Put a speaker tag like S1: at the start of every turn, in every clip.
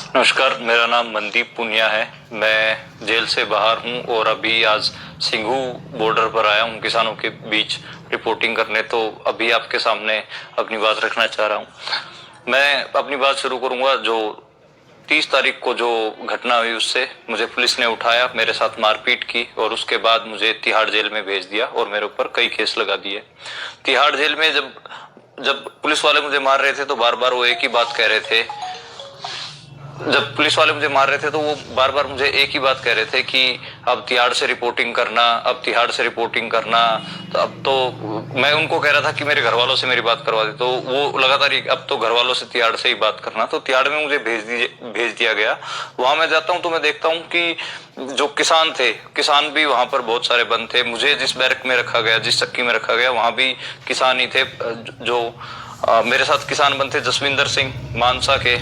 S1: नमस्कार, मेरा नाम मनदीप पुनिया है। मैं जेल से बाहर हूं और अभी आज सिंघू बॉर्डर पर आया हूं किसानों के बीच रिपोर्टिंग करने। तो अभी आपके सामने अपनी बात रखना चाह रहा हूं। मैं अपनी बात शुरू करूंगा जो 30 तारीख को जो घटना हुई उससे। मुझे पुलिस ने उठाया, मेरे साथ मारपीट की और उसके बाद मुझे तिहाड़ जेल में भेज दिया और मेरे ऊपर कई केस लगा दिए। तिहाड़ जेल में जब जब पुलिस वाले मुझे मार रहे थे तो बार बार वो एक ही बात कह रहे थे। जब पुलिस वाले मुझे मार रहे थे तो वो बार बार मुझे एक ही बात कह रहे थे कि अब तिहाड़ से रिपोर्टिंग करना, अब तिहाड़ से रिपोर्टिंग करना। तो अब तो मैं उनको कह रहा था कि मेरे घर वालों से मेरी बात करवा दे, तो वो लगातार अब तो घर वालों से तिहाड़ से ही बात करना। तो तिहाड़ में मुझे भेज दिया गया। वहां मैं जाता हूँ तो मैं देखता हूँ कि जो किसान थे, किसान भी वहां पर बहुत सारे बंद थे। मुझे जिस बैरक में रखा गया, जिस चक्की में रखा गया, वहां भी किसान ही थे। जो मेरे साथ किसान बंद थे जसविंदर सिंह, मानसा के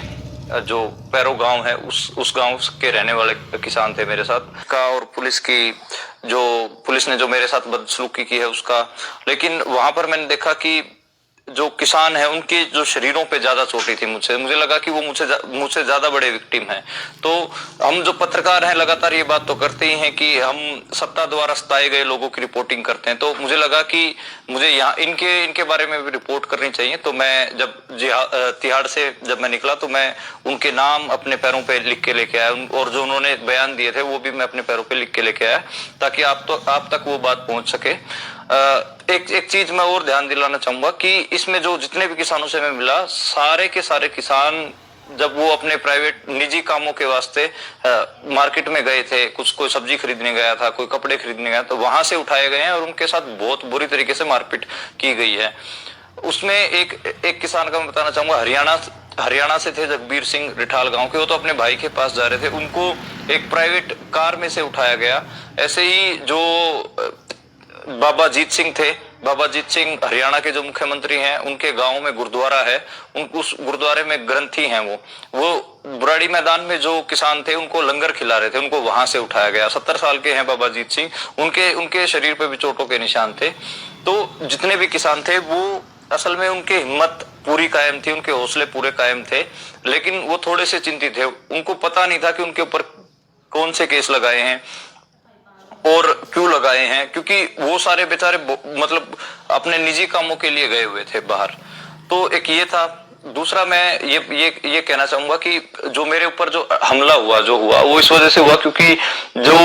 S1: जो पैरो गांव है उस गांव के रहने वाले किसान थे मेरे साथ का। और पुलिस ने जो मेरे साथ बदसलूकी की है उसका। लेकिन वहां पर मैंने देखा कि जो किसान है उनके जो शरीरों पे ज्यादा चोटी थी। मुझे लगा कि वो मुझसे ज्यादा बड़े विक्टिम हैं। तो हम जो पत्रकार हैं लगातार ये बात तो करते ही हैं कि हम सत्ता द्वारा सताए गए लोगों की रिपोर्टिंग करते हैं। तो मुझे लगा कि मुझे यहाँ इनके बारे में भी रिपोर्ट करनी चाहिए। तो मैं जब तिहाड़ से जब मैं निकला तो मैं उनके नाम अपने पैरों पे लिख के लेके आया और जो उन्होंने बयान दिए थे वो भी मैं अपने पैरों पे लिख के लेके आया ताकि आप तक वो बात पहुंच सके। एक चीज मैं और ध्यान दिलाना चाहूंगा कि इसमें जो जितने भी किसानों से मैं मिला, सारे के सारे किसान जब वो अपने प्राइवेट निजी कामों के वास्ते मार्केट में गए थे, कोई सब्जी खरीदने गया था, कोई कपड़े खरीदने गया, तो वहां से उठाए गए हैं और उनके साथ बहुत बुरी तरीके से मारपीट की गई है। उसमें एक किसान का मैं बताना चाहूंगा, हरियाणा से थे, जगबीर सिंह रिठाल गांव के। वो तो अपने भाई के पास जा रहे थे, उनको एक प्राइवेट कार में से उठाया गया। ऐसे ही जो बाबा जीत सिंह थे, बाबा जीत सिंह हरियाणा के जो मुख्यमंत्री हैं, उनके गांव में गुरुद्वारा है। उस गुरुद्वारे में ग्रंथी हैं। वो बुराड़ी मैदान में जो किसान थे उनको लंगर खिला रहे थे, उनको वहां से उठाया गया। 70 साल के हैं बाबा जीत सिंह, उनके शरीर पे भी चोटों के निशान थे। तो जितने भी किसान थे वो असल में उनकी हिम्मत पूरी कायम थी, उनके हौसले पूरे कायम थे, लेकिन वो थोड़े से चिंतित थे। उनको पता नहीं था कि उनके ऊपर कौन से केस लगाए हैं और क्यों लगाए हैं, क्योंकि वो सारे बेचारे मतलब अपने निजी कामों के लिए गए हुए थे बाहर। तो एक ये था। दूसरा मैं ये कहना चाहूंगा कि जो मेरे ऊपर जो हमला हुआ, जो हुआ, वो इस वजह से हुआ क्योंकि जो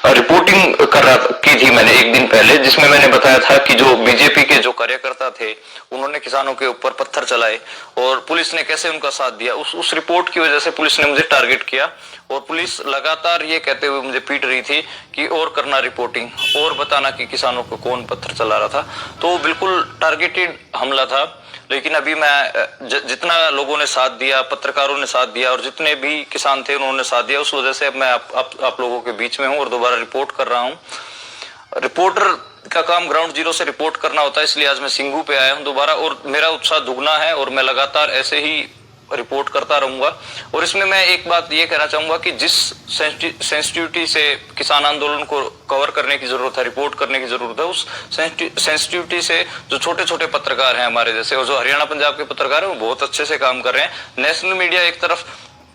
S1: रिपोर्टिंग कर रहा की थी मैंने एक दिन पहले, जिसमें मैंने बताया था कि जो बीजेपी के जो कार्यकर्ता थे उन्होंने किसानों के ऊपर पत्थर चलाए और पुलिस ने कैसे उनका साथ दिया, उस रिपोर्ट की वजह से पुलिस ने मुझे टारगेट किया। और पुलिस लगातार ये कहते हुए मुझे पीट रही थी कि और करना रिपोर्टिंग, और बताना कि किसानों को कौन पत्थर चला रहा था। तो बिल्कुल टारगेटेड हमला था। लेकिन अभी मैं जितना लोगों ने साथ दिया, पत्रकारों ने साथ दिया और जितने भी किसान थे उन्होंने साथ दिया, उस वजह से अब मैं आप लोगों के बीच में हूं और दोबारा रिपोर्ट कर रहा हूं। रिपोर्टर का काम ग्राउंड जीरो से रिपोर्ट करना होता है, इसलिए आज मैं सिंघू पे आया हूं दोबारा और मेरा उत्साह दुगना है और मैं लगातार ऐसे ही रिपोर्ट करता रहूंगा। और इसमें मैं एक बात ये कहना चाहूंगा कि जिस सेंसिटिविटी से किसान आंदोलन को कवर करने की जरूरत है, रिपोर्ट करने की जरूरत है, उस सेंसिटिविटी से जो छोटे छोटे पत्रकार हैं हमारे जैसे, और जो हरियाणा पंजाब के पत्रकार हैं, वो बहुत अच्छे से काम कर रहे हैं। नेशनल मीडिया एक तरफ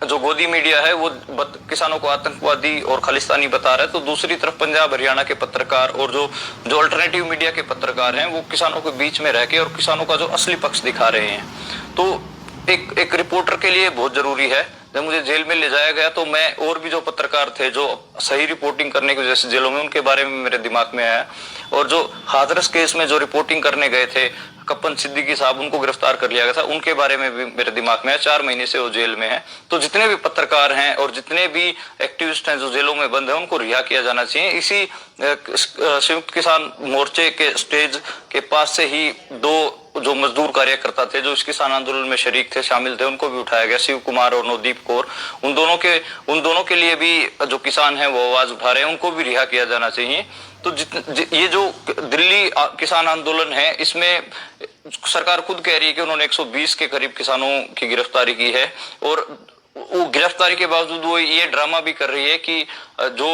S1: जो गोदी मीडिया है वो किसानों को आतंकवादी और खालिस्तानी बता रहा है, तो दूसरी तरफ पंजाब हरियाणा के पत्रकार और जो अल्टरनेटिव मीडिया के पत्रकार हैं वो किसानों के बीच में रह के और किसानों का जो असली पक्ष दिखा रहे हैं। तो एक रिपोर्टर के लिए बहुत जरूरी है। जब मुझे जेल में ले जाया गया तो मैं और भी जो पत्रकार थे जो सही रिपोर्टिंग करने की वजह से जेलों में, उनके बारे में मेरे दिमाग में आया। और जो हाथरस केस में जो रिपोर्टिंग करने गए थे कप्पन सिद्दीकी साहब, उनको गिरफ्तार कर लिया गया था, उनके बारे में भी मेरे दिमाग में है। 4 महीने से वो जेल में है। तो जितने भी पत्रकार हैं और जितने भी एक्टिविस्ट हैं जो जेलों में बंद हैं, उनको रिहा किया जाना चाहिए। इसी संयुक्त किसान मोर्चे के स्टेज के पास से ही 2 जो मजदूर कार्यकर्ता थे जो इस किसान आंदोलन में शरीक थे, शामिल थे, उनको भी उठाया गया, शिव कुमार और नवदीप कौर। उन दोनों के लिए भी जो किसान हैं वो आवाज उठा रहे हैं, उनको भी रिहा किया जाना चाहिए। तो ये जो दिल्ली किसान आंदोलन है, इसमें सरकार खुद कह रही है कि उन्होंने 120 के करीब किसानों की गिरफ्तारी की है और वो गिरफ्तारी के बावजूद वो ये ड्रामा भी कर रही है कि जो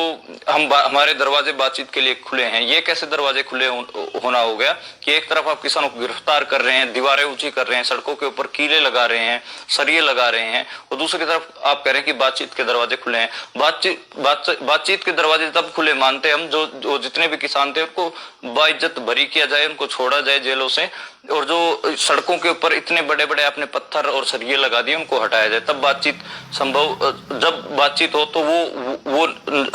S1: हमारे दरवाजे बातचीत के लिए खुले हैं, ये कैसे दरवाजे खुले होना हो गया कि एक तरफ आप किसानों को गिरफ्तार कर रहे हैं, दीवारें ऊंची कर रहे हैं, सड़कों के ऊपर कीले लगा रहे हैं, सरिये लगा रहे हैं, और दूसरी तरफ आप कह रहे हैं कि बातचीत के दरवाजे खुले हैं। बातचीत के दरवाजे तब खुले मानते हम जो जितने भी किसान थे उनको बाइज्जत बरी किया जाए, उनको छोड़ा जाए जेलों से, और जो सड़कों के ऊपर इतने बड़े बड़े आपने पत्थर और सरिये लगा दिए उनको हटाया जाए, तब बातचीत संभव, जब बातचीत हो तो वो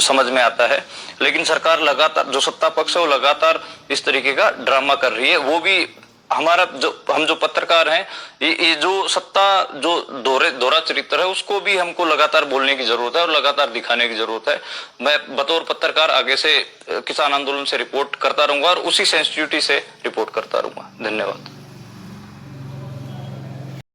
S1: समझ में आता है। लेकिन सरकार लगातार, जो सत्ता पक्ष है वो लगातार इस तरीके का ड्रामा कर रही है। वो भी हमारा हम जो पत्रकार हैं, ये जो सत्ता जो दोहरा चरित्र है उसको भी हमको लगातार बोलने की जरूरत है और लगातार दिखाने की जरूरत है। मैं बतौर पत्रकार आगे से किसान आंदोलन से रिपोर्ट करता रहूंगा और उसी सेंसिटिविटी से रिपोर्ट करता रहूंगा। धन्यवाद।